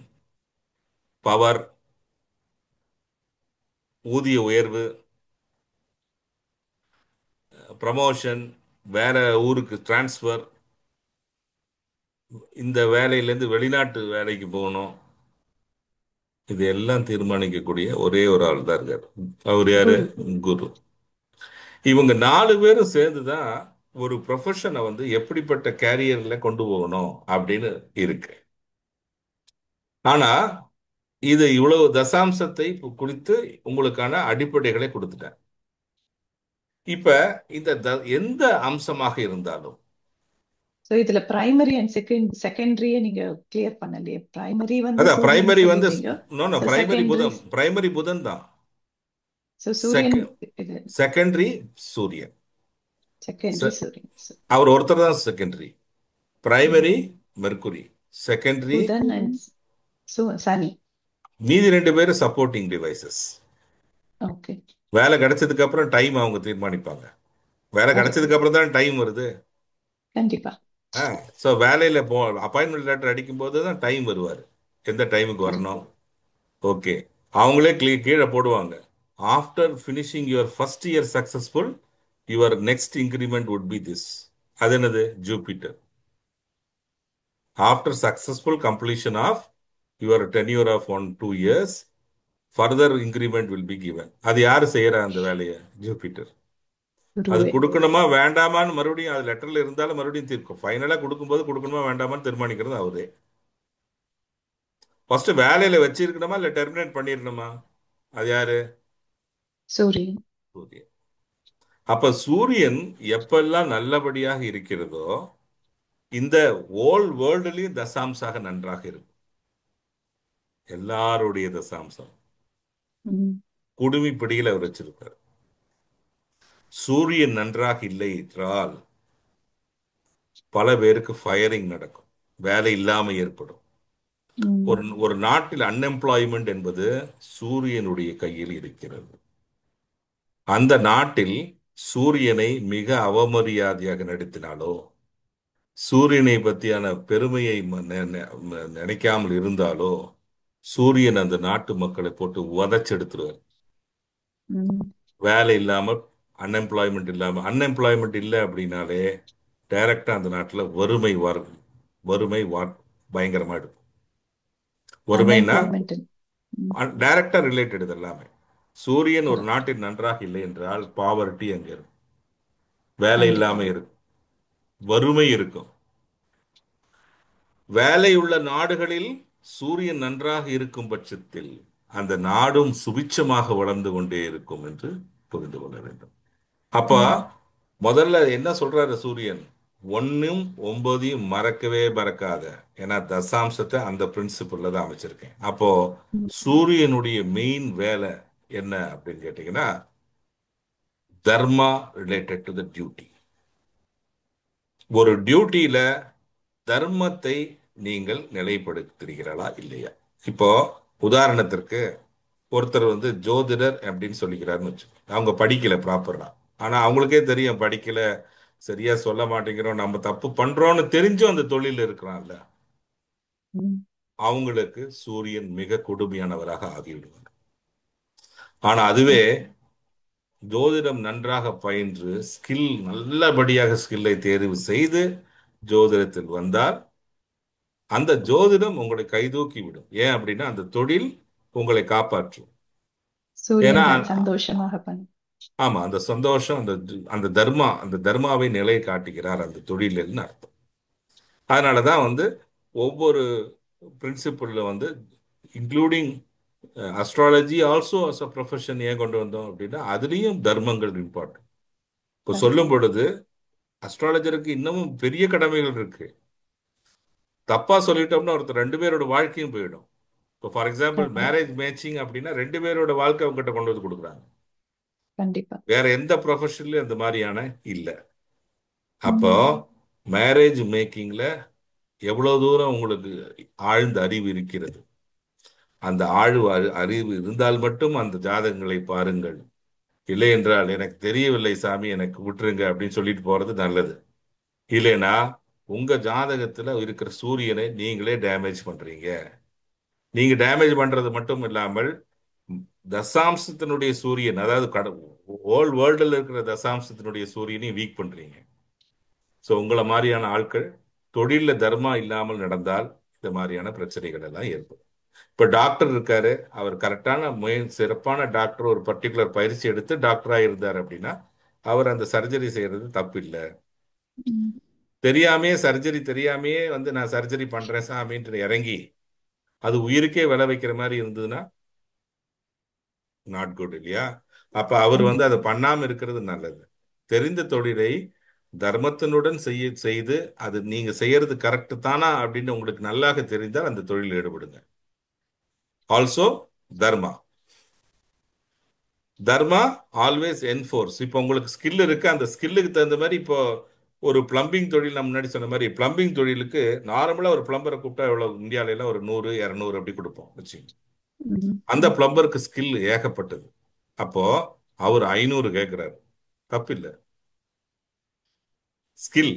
பவர், ஊதிய உயர்வு, ப்ரமோஷன், வேற ஊருக்கு டிரான்ஸ்ஃபர், இந்த வேலையிலேருந்து வெளிநாட்டு வேலைக்கு போகணும். இது எல்லாம் தீர்மானிக்கக்கூடிய ஒரே ஒரு ஆள் தான் இருக்காரு. அவர் யாரு? குரு. குரு. இவங்க 4 பேரும் சேர்ந்து தான் ஒரு ப்ரொஃபஷனை வந்து எப்படிப்பட்ட கேரியர்ல கொண்டு போகணும் அப்படின்னு இருக்கு. ஆனா இது இவ்வளவு தசாம்சத்தை குறித்து உங்களுக்கான அடிப்படைகளை கொடுத்துட்டேன். இப்ப இந்த எந்த அம்சமாக இருந்தாலும், சோ இதுல பிரைமரி அண்ட் செகண்டரியே நீங்க கிளியர் பண்ணலையே. பிரைமரி வந்து அதான் சூரியன் பிரைமரி வந்து, சொல்லிட்டீங்க. No so primary secondary. புதன், பிரைமரி புதன் தான். சோ சூரியன் இது. செகண்டரி சூரியன். செகண்டரி சூரியன். அவர் ஒருத்தர் தான் செகண்டரி. பிரைமரி ம். மெர்க்குரி, செகண்டரி புதன் அண்ட் சனி. மீதி 2 பேரும் சப்போர்ட்டிங் டிவைசஸ். ஓகே. வேலை கிடைச்சதுக்கு அப்புறம் டைம் அவங்க தீர்மானிப்பாங்க. வேலை அது கிடைச்சதுக்கு அப்புறம் தான் டைம் வருது. கண்டிப்பா. ஸோ வேலையில அப்பாயின்மெண்ட் லெட்டர் அடிக்கும் போது தான் டைம் வருவார், எந்த டைமுக்கு கரெக்ட். வரணும். ஓகே, அவங்களே கீழே போடுவாங்க. After finishing your first year successful, your next increment would be this. அது என்னது? Jupiter. After successful completion of your tenure of 1-2 years, further increment will be given. அது யாரு செய்யறா அந்த வேலையை? ஜூபிட்டர். அது குருவே. கொடுக்கணுமா வேண்டாமான்னு மறுபடியும் அது லெட்டர்ல இருந்தாலும் மறுபடியும் தீர்க்கும். ஃபைனலா கொடுக்கும்போது கொடுக்கணுமா வேண்டாமான்னு தீர்மானிக்கிறது அவரே. ஃபர்ஸ்ட் வேலையில வச்சிருக்கணுமா இல்ல டெர்மினேட் பண்ணிருக்கணுமா? அது யாரு? சூரியன். சூரியன். அப்ப சூரியன் எப்பெல்லாம் நல்லபடியாக இருக்கிறதோ இந்த ஓல் வேர்ல்டுலயும் தசாம்சாக நன்றாக இருக்கும். எல்லாருடைய தசாம்சம் ம். குடுமி பிடியில் அவர் வச்சிருப்பார். சூரியன் நன்றாக இல்லை என்றால் பல பேருக்கு ஃபயரிங் நடக்கும், வேலை இல்லாம ஏற்படும். ம். ஒரு ஒரு நாட்டில் அன்எம்ப்ளாய்மெண்ட் என்பது சூரியனுடைய கையில் இருக்கிறது. அந்த நாட்டில் சூரியனை மிக அவமரியாதையாக நடத்தினாலோ, சூரியனை பற்றியான பெருமையை நினைக்காமல் இருந்தாலோ, சூரியன் அந்த நாட்டு மக்களை போட்டு உதைச்செடுத்துருவார். ம். வேலை இல்லாமல், அன்எம்ப்ளாய்மெண்ட் இல்லை அப்படின்னாலே டைரக்டா அந்த நாட்டில் வறுமை பயங்கரமா எடுக்கும். வறுமைனா அன்எம்ப்ளாய்மெண்ட். டைரக்டா ரிலேட்டட் இது எல்லாமே. சூரியன் ஒரு நாட்டில் நன்றாக இல்லை என்றால் பாவர்ட்டி அங்கே இருக்கும், வேலை கண்டிப்பா. இல்லாம இருக்கும், வறுமை இருக்கும். வேலை உள்ள நாடுகளில் சூரியன் நன்றாக இருக்கும் பட்சத்தில் அந்த நாடும் சுபிட்சமாக வளர்ந்து கொண்டே இருக்கும் என்று புரிந்து கொள்ள வேண்டும். அப்ப ம். முதல்ல என்ன சொல்றாரு சூரியன்? 1-9 மறக்கவே மறக்காத. ஏன்னா தசாம்சத்தை அந்த பிரின்சிபல்ல தான் அமைச்சிருக்கேன். அப்போ ம். சூரியனுடைய மெயின் வேலை என்ன அப்படின்னு கேட்டீங்கன்னா, தர்மா ரிலேட்டட் டு த டியூட்டி. ஒரு டியூட்டியில தர்மத்தை நீங்கள் நிலைப்படுத்துகிறீர்களா இல்லையா? இப்போ உதாரணத்திற்கு ஒருத்தர் வந்து ஜோதிடர் அப்படின்னு சொல்லிக்கிறாருன்னு வச்சு, அவங்க படிக்கல ப்ராப்பரா, ஆனா அவங்களுக்கே தெரியும் படிக்கல, சரியா சொல்ல மாட்டேங்கிறோம், நம்ம தப்பு பண்றோம்னு தெரிஞ்சும் அந்த தொழில் இருக்கிறான்ல, ம். அவங்களுக்கு சூரியன் மிக கொடுமையானவராக ஆகிவிடுவார். ஆனா அதுவே ஜோதிடம் நன்றாக பயின்று நல்லபடியாக ஸ்கில்லை தேர்வு செய்து ஜோதிடத்தில் வந்தால் அந்த ஜோதிடம் உங்களை கைதூக்கி விடும். ஏன் அப்படின்னா அந்த தொழில் உங்களை காப்பாற்றும். ஏன்னா சூரியன் சந்தோஷமாக பண்ணு. ஆமா, அந்த சந்தோஷம், அந்த தர்மாவை நிலை காட்டுகிறார் அந்த தொழிலில்னு அர்த்தம். அதனாலதான் வந்து ஒவ்வொரு பிரின்சிபல்ல வந்து including astrology also as a profession ஏன் கொண்டு வந்தோம் அப்படின்னா அதுலேயும் தர்மங்கள் இம்பார்ட்டன்ட். இப்போ சொல்லும் கண்டிப்பா. பொழுது அஸ்ட்ராலஜருக்கு இன்னமும் பெரிய கடமைகள் இருக்கு. தப்பா சொல்லிட்டோம்னா ஒருத்தர் ரெண்டு பேரோட வாழ்க்கையும் போயிடும். இப்போ ஃபார் எக்ஸாம்பிள் மேரேஜ் மேட்சிங் அப்படின்னா ரெண்டு பேரோட வாழ்க்கை அவங்ககிட்ட கொண்டு வந்து கொடுக்குறாங்க. கண்டிப்பா. வேற எந்த ப்ரொஃபஷன்லயும் அந்த மாதிரியான இல்லை. அப்போ ம். மேரேஜ் மேக்கிங்ல எவ்வளவு தூரம் உங்களுக்கு ஆழ்ந்த அறிவு இருக்கிறது, அந்த அறிவு இருந்தால் மட்டும் அந்த ஜாதகங்களை பாருங்கள். இல்லை என்றால் எனக்கு தெரியவில்லை சாமி எனக்கு விட்டுருங்க அப்படின்னு சொல்லிட்டு போறது நல்லது. இல்லைன்னா உங்க ஜாதகத்துல இருக்கிற சூரியனை நீங்களே டேமேஜ் பண்றீங்க. நீங்க டேமேஜ் பண்றது மட்டும் இல்லாமல் தசாம்சத்தினுடைய சூரியன், அதாவது ஹோல் வேர்ல்டில் இருக்கிற தசாம்சத்தினுடைய சூரியனையும் வீக் பண்றீங்க. ஸோ உங்களை மாதிரியான ஆட்கள் தொழில தர்மா இல்லாமல் நடந்தால் இந்த மாதிரியான பிரச்சனைகள் எல்லாம் ஏற்படும். இப்போ டாக்டர் இருக்காரு, அவர் கரெக்டான சிறப்பான டாக்டர், ஒரு பர்டிகுலர் பயிற்சி எடுத்து டாக்டரா இருந்தார் அப்படின்னா அவர் அந்த சர்ஜரி செய்யறது தப்பு இல்லை. ம். தெரியாமையே சர்ஜரி தெரியாமையே வந்து நான் சர்ஜரி பண்றேன் சாமின்ட்டு இறங்கி அது உயிருக்கே விளை வைக்கிற மாதிரி இருந்ததுன்னா நாட் குட் இல்லையா? அப்ப அவர் வந்து அதை கண்டிப்பா. பண்ணாம இருக்கிறது நல்லது. தெரிந்த தொழிலை தர்மத்தினுடன் செய்து அது நீங்க செய்யறது கரெக்ட் தானா அப்படின்னு உங்களுக்கு நல்லாக தெரிந்தால் அந்த தொழில் ஈடுபடுங்க. ஆல்சோ தர்மா, தர்மா ஆல்வேஸ் என்ஃபோர்ஸ். இப்போ உங்களுக்கு ஸ்கில் இருக்கு, அந்த ஸ்கில்லுக்கு தகுந்த மாதிரி இப்போ ஒரு பிளம்பிங் தொழில் நான் முன்னாடி சொன்ன மாதிரி பிளம்பிங் தொழிலுக்கு நார்மலா ஒரு பிளம்பரை கூப்பிட்டா எவ்வளவு இந்தியாவில எல்லாம் ஒரு 100 200 அப்படி கொடுப்போம் வச்சுங்க. ம். அந்த ம். பிளம்பருக்கு ஸ்கில் ஏகப்பட்டது. அப்போ அவர் 500 கேட்கிறாரு, தப்பில்லை, ஸ்கில்.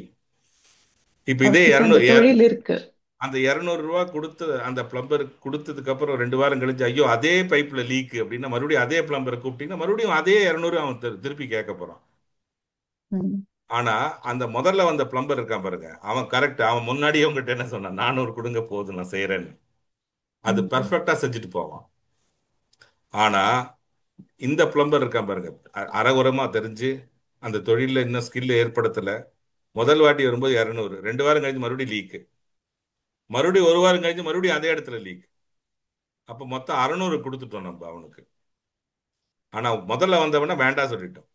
இப்ப இதே அவருக்கு அந்த 200 தொழில் இருக்கு. அந்த 200 ரூபாய் கொடுத்து அந்த பிளம்பருக்கு கொடுத்ததுக்கு அப்புறம் 2 வாரம் கழிஞ்சு ஐயோ அதே பைப்ல லீக் அப்படின்னா மறுபடியும் அதே பிளம்பரை கூப்பிட்டீங்கன்னா மறுபடியும் அதே 200 அவன் திருப்பி கேட்க போறான். ம். ஆனா அந்த முதல்ல வந்த பிளம்பர் இருக்கான் பாருங்க, அவன் கரெக்ட், அவன் முன்னாடியே உங்ககிட்ட என்ன சொன்னான், 400 கொடுங்க போதும் நான் செய்யறேன்னு. அது ம். பெர்ஃபெக்டா செஞ்சுட்டு போவான். ஆனா இந்த பிளம்பர் இருக்கான் பாருங்க, அரைகுறமா தெரிஞ்சு அந்த தொழில இன்னும் ஸ்கில் ஏற்படுத்தல, முதல் வாட்டி வரும்போது 200, 2 வாரம் கழிஞ்சு மறுபடியும் லீக், மறுபடியும் 1 வாரம் கழிஞ்சு மறுபடியும் அதே இடத்துல லீக். அப்ப மொத்தம் 600 கொடுத்துட்டோம் நம்ம அவனுக்கு. ஆனா முதல்ல வந்தவன வேண்டாம் சொல்லிட்டோம்,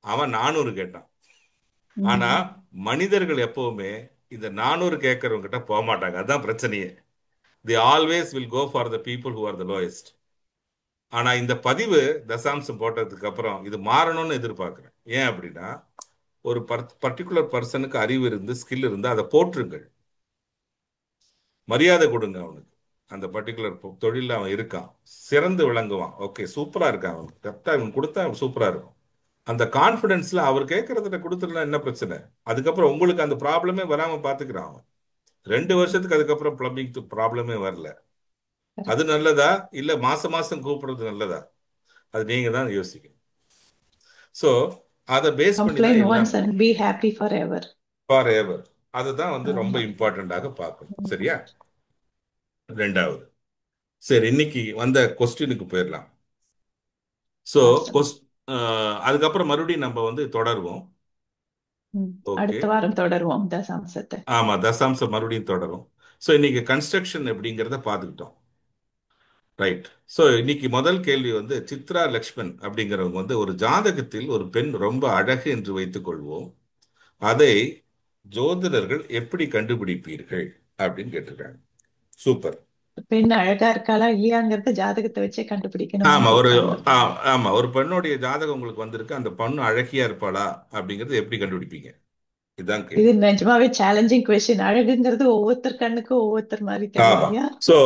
அவன் 400 கேட்டான். ஆனா ம். மனிதர்கள் எப்பவுமே இந்த 400 கேட்கறவங்க கிட்ட போக மாட்டாங்க, அதான் பிரச்சனையே. They always will go for the people who are the lowest. ஆனா இந்த பதிவு தசாம்சம் போட்டதுக்கு அப்புறம் இது மாறணும்னு எதிர்பார்க்கிறேன். ஏன் அப்படின்னா ஒரு பர்டிகுலர் பர்சனுக்கு அறிவு இருந்து ஸ்கில் இருந்து அதை போற்றுங்கள், மரியாதை கொடுங்க அவனுக்கு. அந்த பர்டிகுலர் தொழில அவன் இருக்கான், சிறந்து விளங்குவான், ஓகே சூப்பரா இருக்கான், அவனுக்கு கரெக்டா அவன் கொடுத்தா அவன் சூப்பரா இருக்கும். அந்த கான்பிடன்ஸ்ல அவர் கேட்கறத கொடுத்துடலாம், என்ன பிரச்சனை? அதுக்கப்புறம் உங்களுக்கு அந்த ப்ராப்ளமே வராம பாத்துக்கிறான் அவன். 2 வருஷத்துக்கு அதுக்கப்புறம் பிளம்பிங் ப்ராப்ளமே வரல. அது கரெக்ட். நல்லதா இல்ல மாசம் மாசம் கூப்பிடுறது நல்லதா? அது நீங்க தான் யோசிக்கணும். ஸோ அதை பேஸ் பண்ணி தான் கம்ப்ளைண்ட் ஒன்ஸ் எல்லாமே. And be happy for ever. For ever, அதுதான் வந்து ரொம்ப ஆமா. இம்பார்ட்டண்டாக பார்க்கணும். ம். சரியா? ரெண்டாவது, சரி இன்னைக்கு வந்த கொஸ்டினுக்கு போயிடலாம். So Awesome. அதுக்கப்புறம் மறுபடியும் நம்ம வந்து தொடருவோம். ம். ஓகே. அடுத்த வாரம் தொடருவோம் தசாம்சத்தை. ஆமா, தசாம்சம் மறுபடியும் தொடரும். ஸோ இன்னைக்கு கன்ஸ்ட்ரக்ஷன் எப்படிங்கிறத பார்த்துக்கிட்டோம். ரைட். ஸோ இன்னைக்கு முதல் கேள்வி வந்து சித்ரா லக்ஷ்மன் அப்படிங்கிறவங்க வந்து ஒரு ஜாதகத்தில் ஒரு பெண் ரொம்ப அழகு என்று வைத்துக் கொள்வோம், அதை ஜோதிடர்கள் எப்படி கண்டுபிடிப்பீர்கள் அப்படின்னு கேட்டிருக்காங்க. சூப்பர். பெண் அழகா இருக்காளா இல்லையாங்கிறத ஜாதகத்தை வச்சே கண்டுபிடிக்கணும்னு ஆமா கேக்குறாங்க. ஆமா ஒரு பெண்ணுடைய ஜாதகம் உங்களுக்கு வந்திருக்கு, அந்த பொண்ணு அழகியா இருப்பாளா அப்படிங்கறது எப்படி கண்டுபிடிப்பீங்க? இதுதான் இது கேள்வி. நிஜமாவே சேலஞ்சிங் கொஸ்டின். அழகுங்கிறது ஒவ்வொருத்தர் கண்ணுக்கும் ஒவ்வொருத்தர் மாதிரி தெரியும் ஆமா. இல்லையா? சோ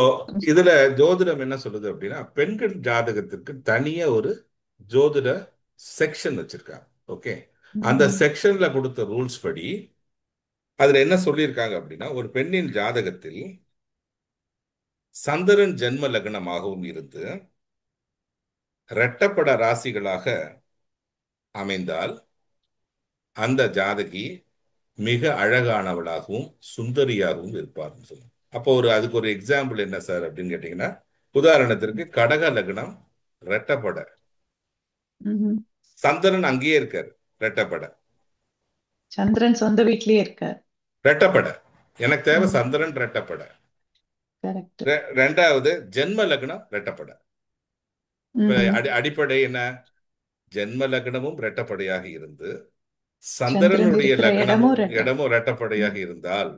இதுல ஜோதிடம் என்ன சொல்லுது அப்படின்னா பெண்கள் ஜாதகத்திற்கு தனியா ஒரு ஜோதிட செக்ஷன் வச்சிருக்காங்க. ஓகே. அந்த ம்ஹும். செக்ஷன்ல கொடுத்த ரூல்ஸ் படி அதுல என்ன சொல்லியிருக்காங்க அப்படின்னா ஒரு பெண்ணின் ஜாதகத்தில் சந்திரன் ஜென்ம லக்னமாகவும் இருந்து இரட்டப்பட ராசிகளாக அமைந்தால் அந்த ஜாதகி மிக அழகானவளாகவும் சுந்தரியாகவும் இருப்பார்னு சொல்லுவாங்க. அப்போ அதுக்கு ஒரு எக்ஸாம்பிள் என்ன சார் அப்படின்னு கேட்டீங்கன்னா, உதாரணத்திற்கு கடக லக்னம் ரெட்டப்பட, ம்ஹும். சந்திரன் அங்கேயே இருக்காரு, ரெட்டப்பட. சந்திரன் சொந்த வீட்லயே இருக்கார். ரெட்டப்பட எனக்கு தேவை ம். சந்திரன் ரெட்டப்பட. கரெக்ட். ரெண்டாவது ஜென்ம லக்னம் ரெட்டப்படை. இப்ப ம். அடிப்படை என்ன? ஜென்ம லக்னமும் ரெட்டப்படையாக இருந்து சந்திரன் சந்திரனுடைய இருக்கிற லக்னமும் இடமும் ரெட்டம். இடமும் ரெட்டப்படையாக ம். இருந்தால்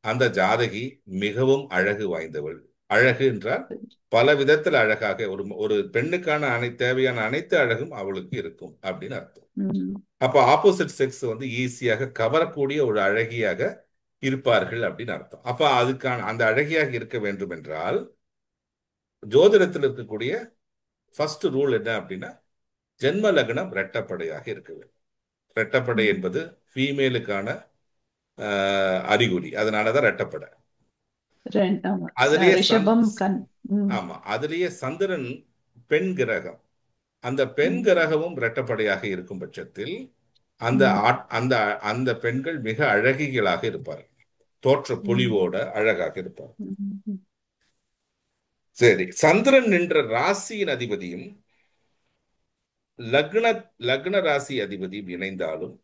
அந்த ஜாதகி மிகவும் அழகு வாய்ந்தவள். அழகு என்றால் பல விதத்தில் அழகாக, ஒரு ஒரு பெண்ணுக்கான தேவையான அனைத்து அழகும் அவளுக்கு இருக்கும் அப்படின்னு அர்த்தம். ம். அப்ப ஆப்போசிட் செக்ஸ் வந்து ஈஸியாக கவரக்கூடிய ஒரு அழகியாக இருப்பார்கள் அப்படின்னு அர்த்தம். அப்ப அதுக்கான அந்த அழகியாக இருக்க வேண்டும் என்றால் ஜோதிடத்தில் இருக்கக்கூடிய ஃபர்ஸ்ட் ரூல் என்ன அப்படின்னா ஜென்ம லக்னம் ரெட்டப்படையாக இருக்க வேண்டும். ரெட்டப்படை ம். என்பது ஃபீமேலுக்கான அறிகுறி. அதனாலதான் ரெட்டப்படை. ஆமா. அதுலயே ரிஷபம் கண். ம். ஆமா, அதுலயே சந்திரன் பெண் கிரகம். அந்த பெண் ம். கிரகமும் இரட்டைப்படையாக இருக்கும் பட்சத்தில் அந்த ம். அந்த அந்த பெண்கள் மிக அழகிகளாக இருப்பார்கள். தோற்ற ம். பொலிவோட அழகாக இருப்பார்கள். ம். ம். சரி, சந்திரன் என்ற ராசியின் அதிபதியும் லக்ன லக்ன ராசி அதிபதியும் இணைந்தாலும்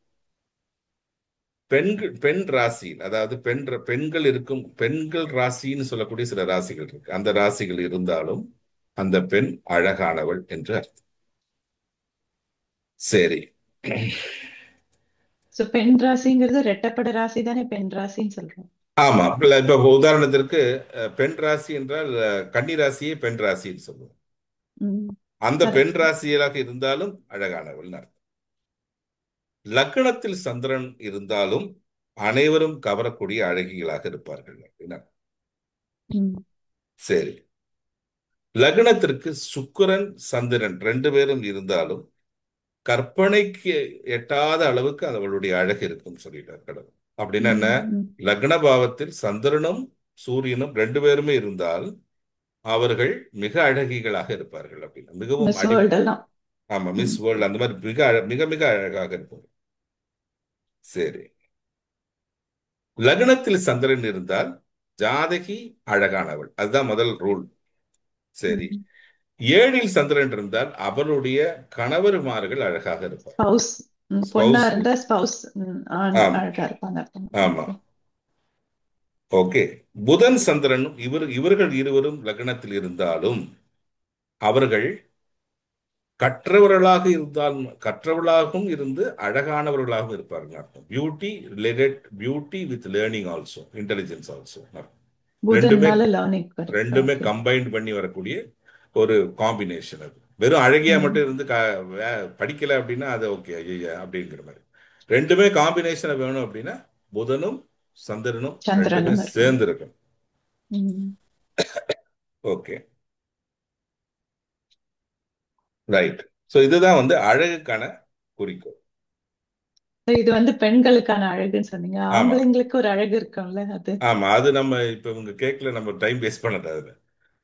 பெண் ராசி, அதாவது பெண்கள் இருக்கும், பெண்கள் ராசின்னு சொல்லக்கூடிய சில ராசிகள் இருக்கு. அந்த ராசிகள் இருந்தாலும் அந்த பெண் அழகானவள் என்று அர்த்தம். சரி. சோ பெண் ராசிங்கிறது ரெட்டப்பட ராசி தானே பெண் ராசின்னு சொல்றோம். ஆமா, இப்ப உதாரணத்திற்கு பெண் ராசி என்றால் கன்னி ராசியே பெண் ராசின்னு சொல்லுவோம். ம். அந்த பெண் கரெக்ட். ராசியாக இருந்தாலும் அழகானவள் அர்த்தம். லக்னத்தில் சந்திரன் இருந்தாலும் அனைவரும் கவரக்கூடிய அழகிகளாக இருப்பார்கள் அப்படின்னா. ம். சரி, லக்னத்திற்கு சுக்கிரன் சந்திரன் ரெண்டு பேரும் இருந்தாலும் கற்பனைக்கு எட்டாத அளவுக்கு அவளுடைய அழகு இருக்கும் சொல்லிட்டார் கடவுள். அப்படின்னா என்ன? ம். ம். லக்ன பாவத்தில் சந்திரனும் சூரியனும் ரெண்டு பேருமே இருந்தால் அவர்கள் மிக அழகிகளாக இருப்பார்கள் அப்படின்னு, மிகவும் மிஸ் வேர்ல்ட் எல்லாம். ஆமா, மிஸ் ம். வேர்ல்ட் அந்த மாதிரி மிக மிக அழகாக இருப்பார்கள். சரி, லக்னத்தில் சந்திரன் இருந்தால் ஜாதகி அழகானவள், அதுதான் முதல் ரூல். சரி, ம். ஏழில் சந்திரன் இருந்தால் அவளுடைய கணவர்மார்கள் அழகாக இருப்பார். ஸ்பவுஸ். பொண்ணா ஸ்பௌஸ். இருந்தா ஸ்பவுஸ் ஆண் ஆமா, அழகா இருப்பாங்க. ஆமா. ஓகே. ஓகே. புதன் சந்திரனும் இவர்கள் இருவரும் லக்னத்தில் இருந்தாலும் அவர்கள் கற்றவர்களாகவும் இருந்து அழகானவர்களாகவும் இருப்பார்கள் அர்த்தம். Beauty related, beauty with learning also, intelligence also. ரெண்டுமே புதன்னால லேர்னிங் வருது. ரெண்டுமே ஓகே. கம்பைன்ட் பண்ணி வரக்கூடிய ஒரு காம்பினேஷன் அது. வெறும் அழகியா ம். மட்டும் இருந்து படிக்கல அப்படின்னா அது ஓகே ஐயா அப்படிங்கிற மாதிரி. ரெண்டுமே காம்பினேஷன் வேணும் அப்படின்னா புதனும் சந்திரனும் ரெண்டுமே சந்திரனும் இருக்கணும். சேர்ந்து இருக்கும். ம். Okay, right. ஸோ இதுதான் வந்து அழகுக்கான குறிக்கோள். இது வந்து பெண்களுக்கான அழகுன்னு சொன்னீங்க. ஆமா, ஆம்பளைங்களுக்கு ஒரு அழகு இருக்கும்ல அது. ஆமா, அது நம்ம இப்ப உங்க கேட்கல, நம்ம டைம் வேஸ்ட் பண்ணது.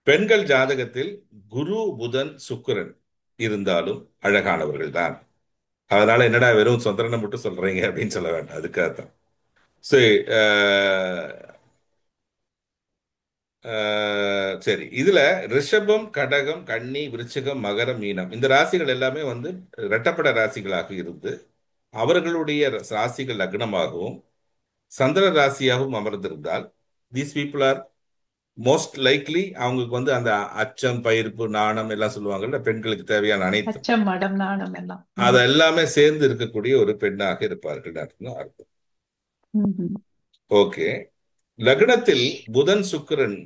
பெண்கள் ஜாதகத்தில் குரு புதன் சுக்கிரன் இருந்தாலும் அழகானவர்கள் தான். அதனால என்னடா வெறும் சந்திரனை மட்டும் சொல்றீங்க அப்படின்னு சொல்ல வேண்டாம், அதுக்காக தான். சரி, சரி, இதுல ரிஷபம் கடகம் கன்னி விருச்சிகம் மகரம் மீனம் இந்த ராசிகள் எல்லாமே வந்து இரட்டப்பட ராசிகளாக இருந்து அவர்களுடைய ராசிகள் லக்னமாகவும் சந்திர ராசியாகவும் அமர்ந்திருந்தால் these people are most likely, அவங்களுக்கு வந்து அந்த அச்சம் பயிர்ப்பு நாணம் எல்லாம் சொல்லுவாங்கல்ல, பெண்களுக்கு தேவையான அனைத்தும் அச்சம் மடம் நாணம் எல்லாம். அது எல்லாமே சேர்ந்து இருக்கக்கூடிய ஒரு பெண்ணாக இருப்பார்கள் அர்த்தம். ம். ஓகே. லக்னத்தில் புதன் சுக்கிரன்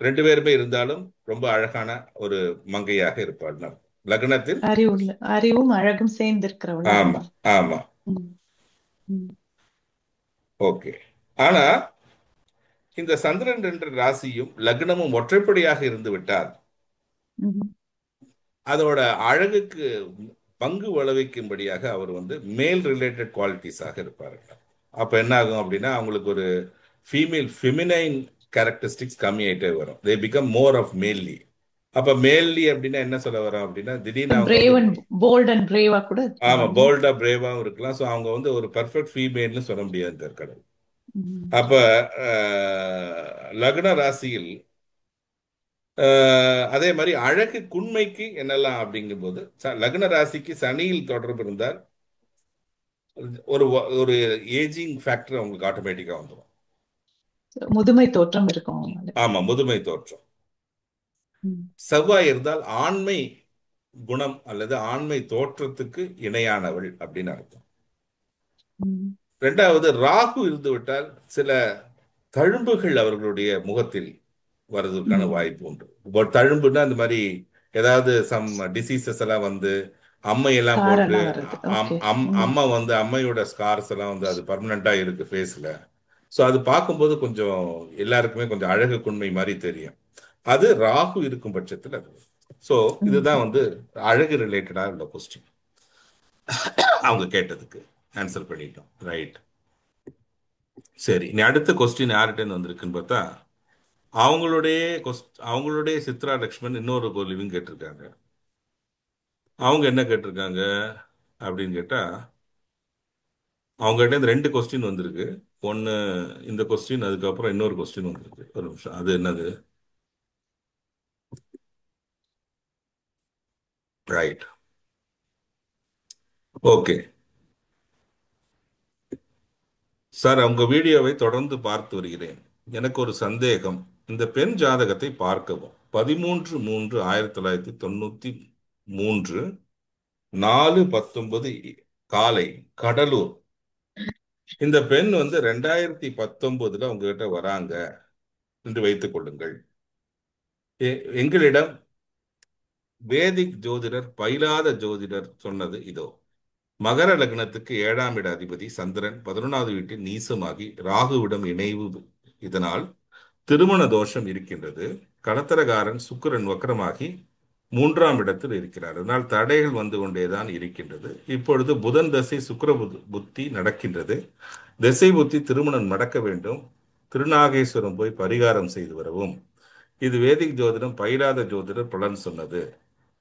ரெண்டு பேருமே இருந்தாலும் ரொம்ப அழகான ஒரு மங்கையாக இருப்பாள் லக்னத்தில். அறிவும் அழகும் சேர்ந்து இருக்கிறவளா ஆமா, இருந்தா. ஆமா. ம். ம். ஓகே. ஆனா இந்த சந்திரன் என்ற ராசியும் லக்னமும் ஒற்றைப்படையாக இருந்து விட்டால் ம். அதோட அழகுக்கு பங்கு விளைவிக்கும்படியாக அவர் வந்து மேல் ரிலேட்டட் குவாலிட்டிஸாக இருப்பார்கள். அப்ப என்ன ஆகும் அப்படின்னா அவங்களுக்கு ஒரு ஃபெமினைன் கேரக்டரிஸ்டிக்ஸ் கம்மியாயிட்டே வரும். தே பிகம் மோர் ஆஃப் மேல்லி. அப்ப மேல்லி அப்படின்னா என்ன சொல்ல வரோம் அப்படின்னா திடீர்னு அவங்க வந்து பிரேவ் அண்ட் போல்ட் அண்ட் பிரேவா கூட ஆமா, இருப்பாங்க. போல்டா பிரேவாவும் இருக்கலாம். ஸோ அவங்க வந்து ஒரு பர்ஃபெக்ட் ஃபீமேல்னு சொல்ல முடியாது கடவுள். ம். அப்ப லக்ன ராசியில் அதே மாதிரி அழகு குண்மைக்கு என்னெல்லாம் அப்படிங்கும்போது லக்ன ராசிக்கு சனியில் தொடர்பு இருந்தால் ஒரு ஒரு ஏஜிங் ஃபேக்டர் அவங்களுக்கு ஆட்டோமேட்டிக்கா வந்துடும். முதுமை தோற்றம் இருக்கும் அவங்களுக்கு. ஆமா, முதுமை தோற்றம். ம். செவ்வாய் இருந்தால் ஆண்மை குணம் அல்லது ஆண்மை தோற்றத்துக்கு இணையானவள் அப்படின்னு அர்த்தம். ம். ரெண்டாவது, ராகு இருந்து விட்டால் சில தழும்புகள் அவர்களுடைய முகத்தில் வர்றதுக்கான ம். வாய்ப்பு உண்டு. இப்போ தழும்புன்னா இந்த மாதிரி ஏதாவது சம் டிசீசஸ் எல்லாம் வந்து அம்மையெல்லாம் போட்டு ஸ்காரெல்லாம் வருது. ஓகே. ம். அம்மா வந்து அம்மையோட ஸ்கார்ஸ் எல்லாம் வந்து அது பர்மனண்டா இருக்கு ஃபேஸ்ல. ஸோ அது பார்க்கும்போது கொஞ்சம் எல்லாருக்குமே கொஞ்சம் அழகு குண்மை மாதிரி தெரியும். அது ராகு இருக்கும் பட்சத்தில் அது. ஸோ இதுதான் ம். வந்து அழகு ரிலேட்டடா உள்ள கொஸ்டின். அவங்க கேட்டதுக்கு ஆன்சர் பண்ணிட்டோம். ரைட். சரி, நீ அடுத்த கொஸ்டின் யார்கிட்ட வந்திருக்குன்னு பார்த்தா அவங்களுடைய அவங்களுடைய சித்ரா லக்ஷ்மன் இன்னொரு கேள்வியும் கேட்டிருக்காங்க. அவங்க என்ன கேட்டிருக்காங்க அப்படின்னு கேட்டா, அவங்க கிட்ட இருந்து ரெண்டு கொஸ்டின் வந்திருக்கு. ஒன்னு இந்த கொஸ்டின், அதுக்கப்புறம் இன்னொரு கொஸ்டின் வந்திருக்கு. ஒரு நிமிஷம், அது என்னது? ரைட். ஓகே சார், உங்க வீடியோவை தொடர்ந்து பார்த்து வருகிறேன். எனக்கு ஒரு சந்தேகம். இந்த பெண் ஜாதகத்தை பார்க்கவும். 13/3/1993 4:19 காலை, கடலூர். இந்த பெண் வந்து 2019 உங்ககிட்ட வராங்க என்று வைத்துக் கொள்ளுங்கள். எங்களிடம் வேதிக் ஜோதிடர், பயிலாத ஜோதிடர் சொன்னது இதோ: மகர லக்னத்துக்கு 7ஆம் இட அதிபதி சந்திரன் 11வது வீட்டில் நீசமாகி ராகுவிடம் இணைவு. இதனால் திருமண தோஷம் இருக்கின்றது. கடத்தரகாரன் சுக்கிரன் வக்கரமாகி 3ஆம் இடத்தில் இருக்கிறார். அதனால் தடைகள் வந்து கொண்டேதான் இருக்கின்றது. இப்பொழுது புதன் தசை சுக்கிர புத்தி நடக்கின்றது. திசை புத்தி திருமணம் நடக்க வேண்டும். திருநாகேஸ்வரம் போய் பரிகாரம் செய்து வரவும். இது வேதிக் ஜோதிடம் பயிலாத ஜோதிடர் பலன் சொன்னது.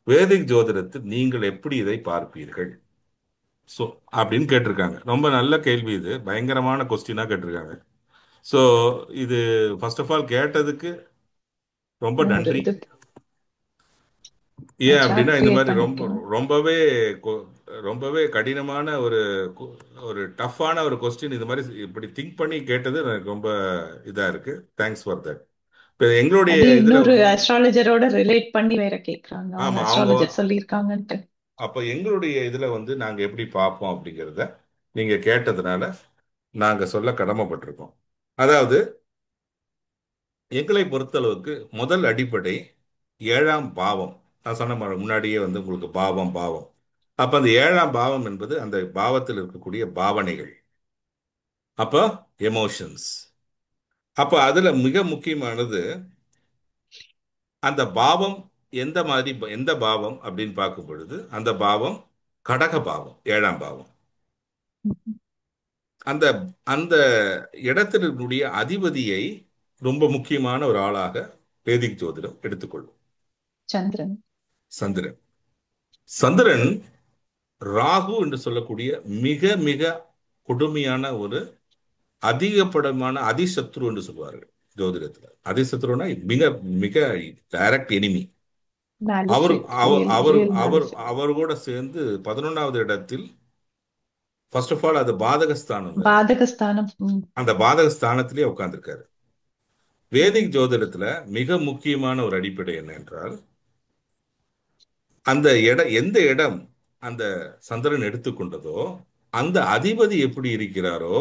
வேதிக் ஜோதிடத்தில் நீங்கள் எப்படி இதை பார்ப்பீர்கள்? ஸோ அப்படின்னு கேட்டிருக்காங்க. ரொம்ப நல்ல கேள்வி, இது பயங்கரமான கொஸ்டினா கேட்டிருக்காங்க. ஸோ இது ஃபர்ஸ்ட் ஆஃப் ஆல் கேட்டதுக்கு ரொம்ப ஒரு நன்றி. இது ஏன் சார்ட் அப்படின்னா இந்த கிரியேட் மாதிரி பண்ணிருக்கீங்க. ரொம்பவே ரொம்பவே கடினமான ஒரு ஒரு டஃப்பான ஒரு கொஸ்டின் இது மாதிரி இப்படி திங்க் பண்ணி கேட்டது எனக்கு ரொம்ப இதா இருக்கு. Thanks for that. இப்போ எங்களுடைய அது இதுல இன்னொரு அஸ்ட்ராலஜரோட ரிலேட் பண்ணி வேற கேக்குறாங்க. அவங்க ஆமா, அவங்க அஸ்ட்ராலஜர் சொல்லியிருக்காங்கன்ட்டு. அப்ப எங்களுடைய இதுல வந்து நாங்க எப்படி பார்ப்போம் அப்படிங்கிறத நீங்க கேட்டதுனால நாங்க சொல்ல கடமைப்பட்டிருக்கோம். அதாவது எங்களை பொறுத்தளவுக்கு முதல் அடிப்படை 7ஆம் பாவம். நான் சொன்ன மாதிரி முன்னாடியே வந்து உங்களுக்கு பாவம் பாவம். அப்ப அந்த 7ஆம் பாவம் என்பது அந்த பாவத்தில் இருக்கக்கூடிய பாவனைகள், அப்போ எமோஷன்ஸ். அப்ப அதுல மிக முக்கியமானது அந்த பாவம் எந்த மாதிரி, எந்த பாவம் அப்படின்னு பார்க்கும் பொழுது அந்த பாவம் கடக பாவம், 7ஆம் பாவம். அந்த அந்த இடத்தில் இருக்கக்கூடிய அதிபதியை ரொம்ப முக்கியமான ஒரு ஆளாக வேதிக் ஜோதிடம் எடுத்துக்கொள்ளும். சந்திரன். சந்திரன். சந்திரன் ராகு என்று சொல்லக்கூடிய மிக மிக கொடுமையான ஒரு அதிகப்படமான அதிசத்ரு என்று சொல்வார்கள் ஜோதிடத்துல. அதிசத்ருனா மிக மிக டைரக்ட் எனிமி. அவர் மேலிஃபைட். அவர் ரியல் அவர் ரியல் அவர் மேலிஃபைட். அவர் கூட சேர்ந்து 11வது இடத்தில். ஃபர்ஸ்ட் ஆஃப் ஆல் அது பாதகஸ்தானம் வேற. பாதகஸ்தானம். ம். அந்த பாதகஸ்தானத்திலே உட்கார்ந்திருக்காரு. வேதிக் ஜோதிடத்துல மிக முக்கியமான ஒரு அடிப்படை என்ன என்றால், அந்த இடம், எந்த இடம் அந்த சந்திரன் எடுத்துக்கொண்டதோ அந்த அதிபதி எப்படி இருக்கிறாரோ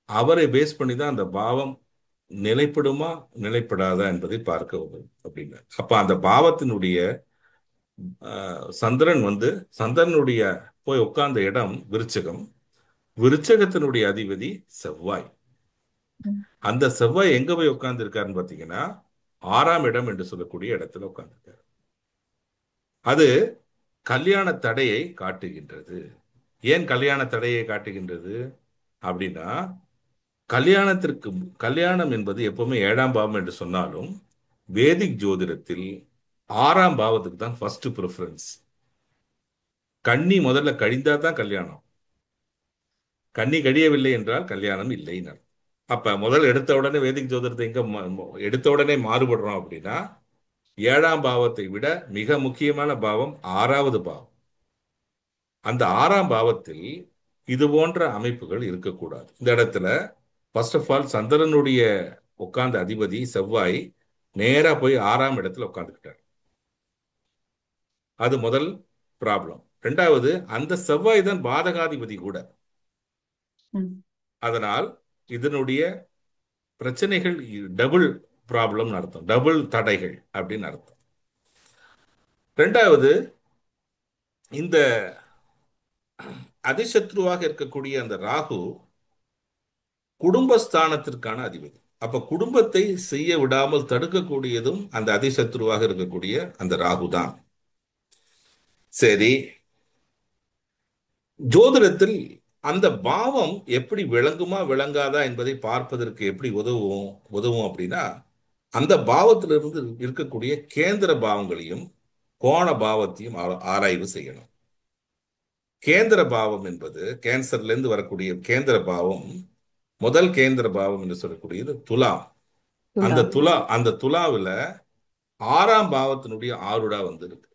அவரை பேஸ் பண்ணி தான் அந்த பாவம் நிலைப்படுமா நிலைப்படாதா என்பதை பார்க்க உதவும் அப்படின்னு. அப்ப அந்த பாவத்தினுடைய சந்திரன் வந்து சந்திரனுடைய போய் உட்கார்ந்த இடம் விருச்சகம். விருச்சகத்தினுடைய அதிபதி செவ்வாய். ம். அந்த செவ்வாய் எங்க போய் உட்கார்ந்து இருக்காருன்னு பாத்தீங்கன்னா 6ஆம் இடம் என்று சொல்லக்கூடிய இடத்துல உட்கார்ந்துருக்காரு. அது கல்யாண தடையை காட்டுகின்றது. ஏன் கல்யாண தடையை காட்டுகின்றது அப்படின்னா, கல்யாணத்திற்கு கல்யாணம் என்பது எப்பவுமே 7ஆம் பாவம் என்று சொன்னாலும் வேதிக் ஜோதிடத்தில் 6ஆம் பாவத்துக்கு தான் ஃபர்ஸ்ட் ப்ரிஃபரன்ஸ். கன்னி முதல்ல கழிந்தா தான் கல்யாணம். கன்னி கழியவில்லை என்றால் கல்யாணம் இல்லைன்னு. அப்ப முதல் எடுத்த உடனே வேதிக் ஜோதிடத்தை எங்க எடுத்த உடனே மாறுபடுறோம் அப்படின்னா, 7ஆம் பாவத்தை விட மிக முக்கியமான பாவம் 6வது பாவம். அந்த 6ஆம் பாவத்தில் இது போன்ற அமைப்புகள் இருக்கக்கூடாது. இந்த இடத்துல ஃபர்ஸ்ட் ஆஃப் ஆல் சந்திரனுடைய உட்கார்ந்த அதிபதி செவ்வாய் நேரா போய் 6ஆம் இடத்துல உட்கார்ந்துக்கிட்டார். அது முதல் ப்ராப்ளம். ரெண்டாவது, அந்த செவ்வாய் தான் பாதகாதிபதி கூட. ம். அதனால் இதனுடைய பிரச்சனைகள் டபுள் ப்ராப்ளம் அர்த்தம், டபுள் தடைகள் அப்படின்னு அர்த்தம். ரெண்டாவது, இந்த அதிசத்ருவாக இருக்கக்கூடிய அந்த ராகு குடும்பஸ்தானத்திற்கான அதிபதி. அப்ப குடும்பத்தை செய்ய விடாமல் தடுக்கக்கூடியதும் அந்த அதிசத்ருவாக இருக்கக்கூடிய அந்த ராகு தான். சரி, ஜோதிடத்தில் அந்த பாவம் எப்படி விளங்குமா விளங்காதா என்பதை பார்ப்பதற்கு எப்படி உதவும் உதவும் அப்படின்னா, அந்த பாவத்திலிருந்து இருக்கக்கூடிய கேந்திர பாவங்களையும் கோண பாவத்தையும் ஆராய்வு செய்யணும். கேந்திர பாவம் என்பது கேன்சர்ல இருந்து வரக்கூடிய கேந்திர பாவம், முதல் கேந்திர பாவம் என்று சொல்லக்கூடியது துலாம். துலாம். அந்த துலாவில் 6ஆம் பாவத்தினுடைய ஆருடா வந்திருக்கு.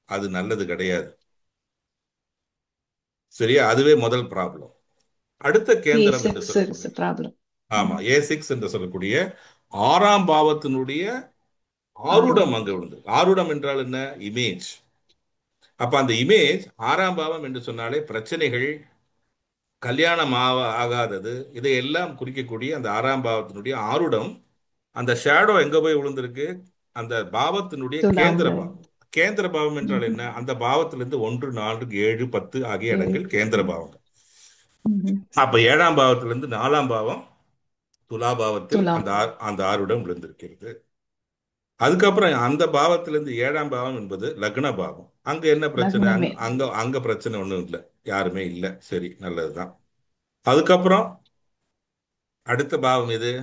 அது நல்லது கிடையாது. சரியா? அதுவே முதல் ப்ராப்ளம். அடுத்த கேந்திரம் என்று A6 is சொல்லக்கூடிய, a problem. ஆமா, A6 என்று சொல்லக்கூடிய 6ஆம் பாவத்தினுடைய ஆருடம் ஆருடம். அங்க விழுந்து. ஆருடம் என்றால் என்ன? இமேஜ். அப்ப அந்த இமேஜ் 6ஆம் பாவம் என்று சொன்னாலே பிரச்சனைகள், கல்யாணம் ஆகாதது, இதையெல்லாம் குறிக்கக்கூடிய அந்த 6ஆம் பாவத்தினுடைய ஆருடம், அந்த ஷேடோ எங்க போய் விழுந்திருக்கு? அந்த பாவத்தினுடைய கேந்திர துலாம்ல. பாவம். கேந்திர பாவம் என்றால் ம்ஹும். என்ன? அந்த பாவத்திலிருந்து 1, 4, 7, 10 ஆகிய ஏழு. இடங்கள் கேந்திர பாவங்கள். ம்ஹும். அப்ப 7ஆம் பாவத்திலிருந்து 4ஆம் பாவம் துலா பாவத்தில் துலாம். அந்த ஆருடம் விழுந்திருக்கிறது. அதுக்கப்புறம் அந்த பாவத்திலிருந்து 7ஆம் பாவம் என்பது லக்ன பாவம். அங்க என்ன பிரச்சனை? லக்னமே. அங்க அங்க பிரச்சனை ஒண்ணும் இல்லை, யாருமே இல்லை. சரி, நல்லதுதான். அதுக்கப்புறம் அடுத்த பாவம் எது?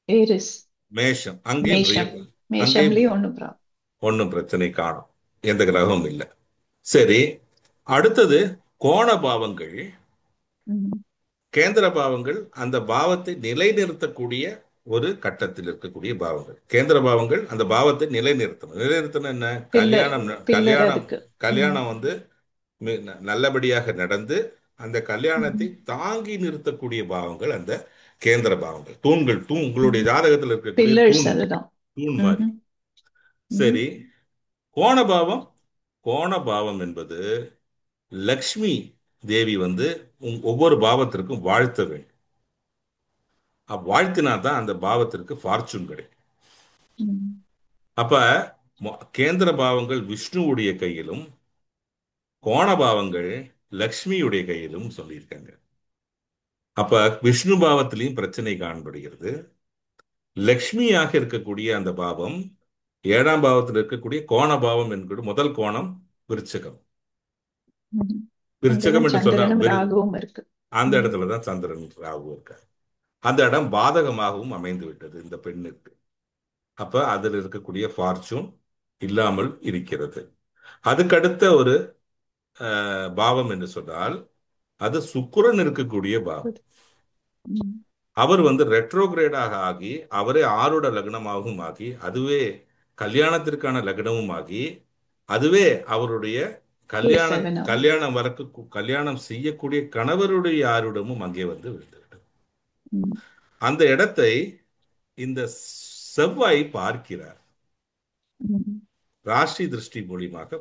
ஏரிஸ். மேஷம். அங்கேயும் மேஷம். அங்கேயும் மேஷம்லயும் ஒண்ணு ப்ராப்ளம். ஒன்றும் பிரச்சனை காணும், எந்த கிரகமும் இல்லை. சரி, அடுத்தது கோண பாவங்கள். கேந்திர பாவங்கள் அந்த பாவத்தை நிலைநிறுத்தக்கூடிய ஒரு கட்டத்தில் இருக்கக்கூடிய பாவங்கள். கேந்திர பாவங்கள் அந்த பாவத்தை நிலைநிறுத்தணும். நிலைநிறுத்தணும் என்ன? பில்லர். கல்யாணம் பில்லர் கல்யாணம் அதுக்கு. ம். கல்யாணம் வந்து நல்லபடியாக நடந்து அந்த கல்யாணத்தை ம். தாங்கி நிறுத்தக்கூடிய பாவங்கள் அந்த கேந்திர பாவங்கள். தூண்கள், உங்களுடைய ம். ஜாதகத்தில் இருக்கக்கூடிய பில்லர்ஸ் தூண், அதுதான். தூண் மாதிரி. ம்ஹும். ம். சரி, கோண பாவம். கோண பாவம் என்பது லக்ஷ்மி தேவி வந்து ஒவ்வொரு பாவத்திற்கும் வாழ்த்த வேண்டும். வாழ்த்தினா தான் அந்த பாவத்திற்கு ஃபார்ச்சூன் கிடைக்கும். ம். அப்ப கேந்திர பாவங்கள் விஷ்ணுவுடைய கையிலும் கோண பாவங்கள் லக்ஷ்மியுடைய கையிலும் சொல்லியிருக்காங்க. அப்ப விஷ்ணு பாவத்திலையும் பிரச்சனை காணப்படுகிறது. லக்ஷ்மியாக இருக்கக்கூடிய அந்த பாவம் 7ஆம் பாவத்தில் இருக்கக்கூடிய கோண பாவம் என்கிற முதல் கோணம் விருச்சகம். ம். விருச்சகம் அங்கதான் என்று சொன்னா சந்திரனும் ராகுவும் இருக்கு. அந்த ம். இடத்துலதான் சந்திரன் ராகு இருக்கார். அந்த இடம் பாதகமாகவும் அமைந்து விட்டது இந்த பெண்ணுக்கு. அப்ப அதில் இருக்கக்கூடிய ஃபார்ச்சூன் இல்லாமல் இருக்கிறது. அதுக்கடுத்த ஒரு பாவம் என்று சொன்னால் அது சுக்கிரன் இருக்கக்கூடிய பாவம். ம். அவர் வந்து ரெட்ரோகிரேடாக ஆகி அவரே ஆருட லக்னமாகவும் ஆகி, அதுவே கல்யாணத்திற்கான லக்னமும் ஆகி, அதுவே அவருடைய கல்யாணம் A7 ஆகும். கல்யாணம் வரக்கு கல்யாணம் செய்யக்கூடிய கணவருடைய ஆருடமும் அங்கே வந்து விழுந்துவிட்டது. ம். அந்த இடத்தை இந்த செவ்வாய் பார்க்கிறார். ம். ராசி திருஷ்டி மூலியமாக